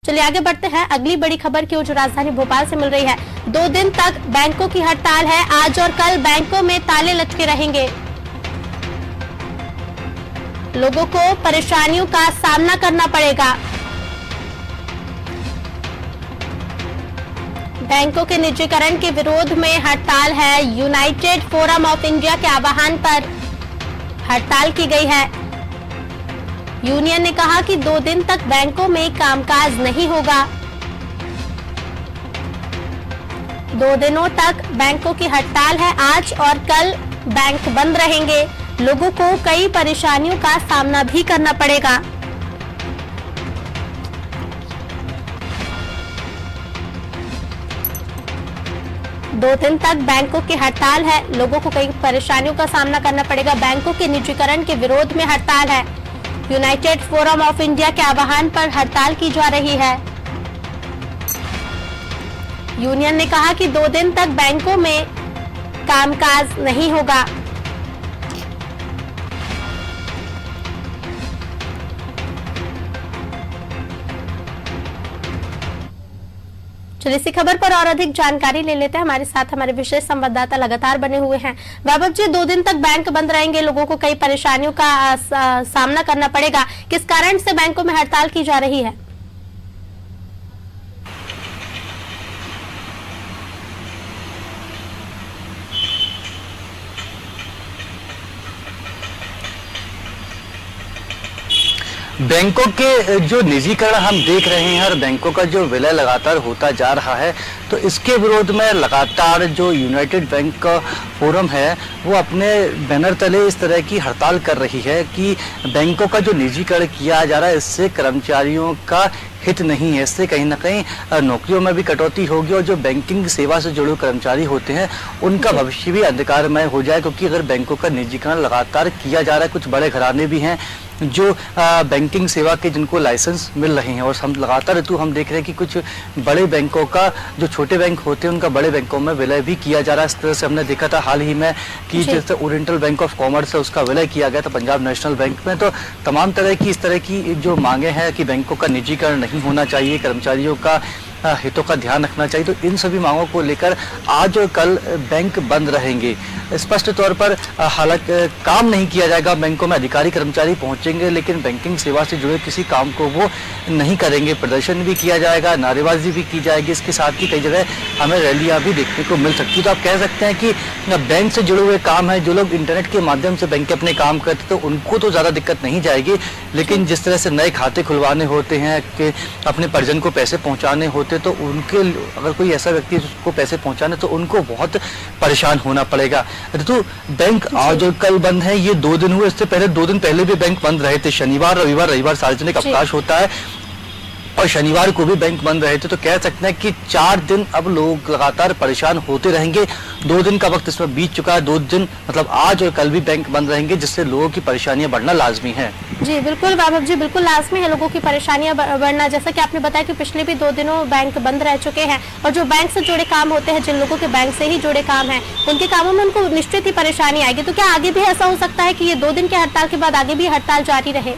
चलिए आगे बढ़ते हैं अगली बड़ी खबर की ओर, जो राजधानी भोपाल से मिल रही है। 2 दिन तक बैंकों की हड़ताल है। आज और कल बैंकों में ताले लटके रहेंगे। लोगों को परेशानियों का सामना करना पड़ेगा। बैंकों के निजीकरण के विरोध में हड़ताल है। यूनाइटेड फोरम ऑफ इंडिया के आह्वान पर हड़ताल की गई है। यूनियन ने कहा कि 2 दिन तक बैंकों में कामकाज नहीं होगा। 2 दिनों तक बैंकों की हड़ताल है। आज और कल बैंक बंद रहेंगे। लोगों को कई परेशानियों का सामना भी करना पड़ेगा। दो दिन तक बैंकों की हड़ताल है। लोगों को कई परेशानियों का सामना करना पड़ेगा। बैंकों के निजीकरण के विरोध में हड़ताल है। यूनाइटेड फोरम ऑफ इंडिया के आह्वान पर हड़ताल की जा रही है। यूनियन ने कहा कि 2 दिन तक बैंकों में कामकाज नहीं होगा। चलिए इसी खबर पर और अधिक जानकारी ले लेते हैं। हमारे साथ हमारे विशेष संवाददाता लगातार बने हुए हैं। वैभव जी, 2 दिन तक बैंक बंद रहेंगे। लोगों को कई परेशानियों का सामना करना पड़ेगा। किस कारण से बैंकों में हड़ताल की जा रही है? बैंकों के जो निजीकरण हम देख रहे हैं और बैंकों का जो विलय लगातार होता जा रहा है, तो इसके विरोध में लगातार जो यूनाइटेड बैंक का फोरम है वो अपने बैनर तले इस तरह की हड़ताल कर रही है कि बैंकों का जो निजीकरण किया जा रहा है इससे कर्मचारियों का हित नहीं है। इससे कहीं ना कहीं नौकरियों में भी कटौती होगी और जो बैंकिंग सेवा से जुड़े कर्मचारी होते हैं उनका भविष्य भी अंधकारमय हो जाए, क्योंकि अगर बैंकों का निजीकरण लगातार किया जा रहा है, कुछ बड़े घराने भी हैं जो बैंकिंग सेवा के जिनको लाइसेंस मिल रहे हैं, और हम लगातार हम देख रहे हैं कि कुछ बड़े बैंकों का जो छोटे बैंक होते हैं उनका बड़े बैंकों में विलय भी किया जा रहा है। इस तरह से हमने देखा था हाल ही में कि जैसे ओरिएंटल बैंक ऑफ कॉमर्स है उसका विलय किया गया था पंजाब नेशनल बैंक में। तो तमाम तरह की इस तरह की जो मांगे हैं कि बैंकों का निजीकरण नहीं होना चाहिए, कर्मचारियों का हितों का ध्यान रखना चाहिए, तो इन सभी मांगों को लेकर आज और कल बैंक बंद रहेंगे। स्पष्ट तौर पर हालांकि काम नहीं किया जाएगा, बैंकों में अधिकारी कर्मचारी पहुंचेंगे लेकिन बैंकिंग सेवा से जुड़े किसी काम को वो नहीं करेंगे। प्रदर्शन भी किया जाएगा, नारेबाजी भी की जाएगी। इसके साथ ही कई जगह हमें रैलियां भी देखने को मिल सकती है। तो आप कह सकते हैं कि बैंक से जुड़े हुए काम है, जो लोग इंटरनेट के माध्यम से बैंक के अपने काम करते तो उनको तो ज़्यादा दिक्कत नहीं जाएगी, लेकिन जिस तरह से नए खाते खुलवाने होते हैं कि अपने परिजन को पैसे पहुँचाने होते तो उनके अगर कोई ऐसा व्यक्ति जिसको पैसे पहुंचाने तो उनको बहुत परेशान होना पड़ेगा। तो बैंक आज और कल बंद है, ये 2 दिन हुए। इससे पहले 2 दिन पहले भी बैंक बंद रहे थे। शनिवार रविवार सार्वजनिक अवकाश होता है और शनिवार को भी बैंक बंद रहे थे। तो कह सकते हैं कि 4 दिन अब लोग लगातार परेशान होते रहेंगे। 2 दिन का वक्त इसमें बीत चुका है। 2 दिन मतलब आज और कल भी बैंक बंद रहेंगे, जिससे लोगों की परेशानियां बढ़ना लाजमी है। जी बिल्कुल वैभव जी, बिल्कुल लाजमी है लोगों की परेशानियां बढ़ना। जैसा कि आपने बताया कि पिछले भी 2 दिनों बैंक बंद रह चुके हैं और जो बैंक से जुड़े काम होते हैं, जिन लोगों के बैंक से ही जुड़े काम हैं, उनके कामों में उनको निश्चित ही परेशानी आएगी। तो क्या आगे भी ऐसा हो सकता है कि ये 2 दिन के हड़ताल के बाद आगे भी हड़ताल जारी रहे?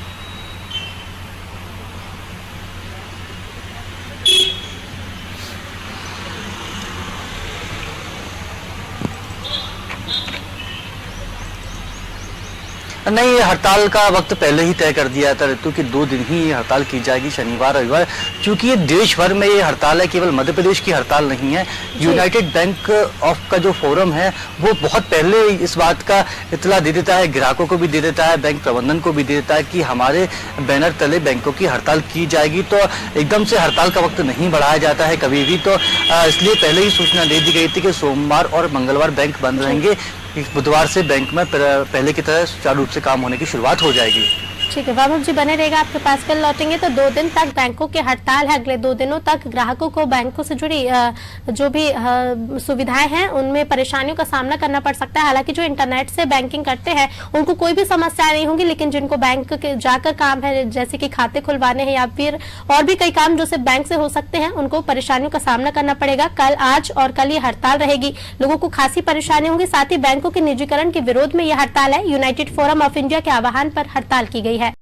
नहीं, ये हड़ताल का वक्त पहले ही तय कर दिया था ऋतु कि 2 दिन ही ये हड़ताल की जाएगी, शनिवार रविवार। क्योंकि ये देश भर में ये हड़ताल है, केवल मध्य प्रदेश की हड़ताल नहीं है। यूनाइटेड बैंक ऑफ का जो फोरम है वो बहुत पहले इस बात का इतला दे देता है, ग्राहकों को भी दे देता है, बैंक प्रबंधन को भी दे देता है कि हमारे बैनर तले बैंकों की हड़ताल की जाएगी। तो एकदम से हड़ताल का वक्त नहीं बढ़ाया जाता है कभी भी। तो इसलिए पहले ही सूचना दे दी गई थी कि सोमवार और मंगलवार बैंक बंद रहेंगे। बुधवार से बैंक में पहले की तरह सुचारू रूप से काम होने की शुरुआत हो जाएगी। ठीक है वैभव जी, बने रहेगा आपके पास। कल लौटेंगे। तो 2 दिन तक बैंकों की हड़ताल है। अगले 2 दिनों तक ग्राहकों को बैंकों से जुड़ी जो भी सुविधाएं हैं उनमें परेशानियों का सामना करना पड़ सकता है। हालांकि जो इंटरनेट से बैंकिंग करते हैं उनको कोई भी समस्या नहीं होगी, लेकिन जिनको बैंक के जाकर काम है, जैसे कि खाते खुलवाने हैं या फिर और भी कई काम जो सिर्फ बैंक से हो सकते हैं, उनको परेशानियों का सामना करना पड़ेगा। आज और कल ये हड़ताल रहेगी। लोगों को खासी परेशानी होगी। साथ ही बैंकों के निजीकरण के विरोध में यह हड़ताल है। यूनाइटेड फोरम ऑफ इंडिया के आह्वान पर हड़ताल की गई है।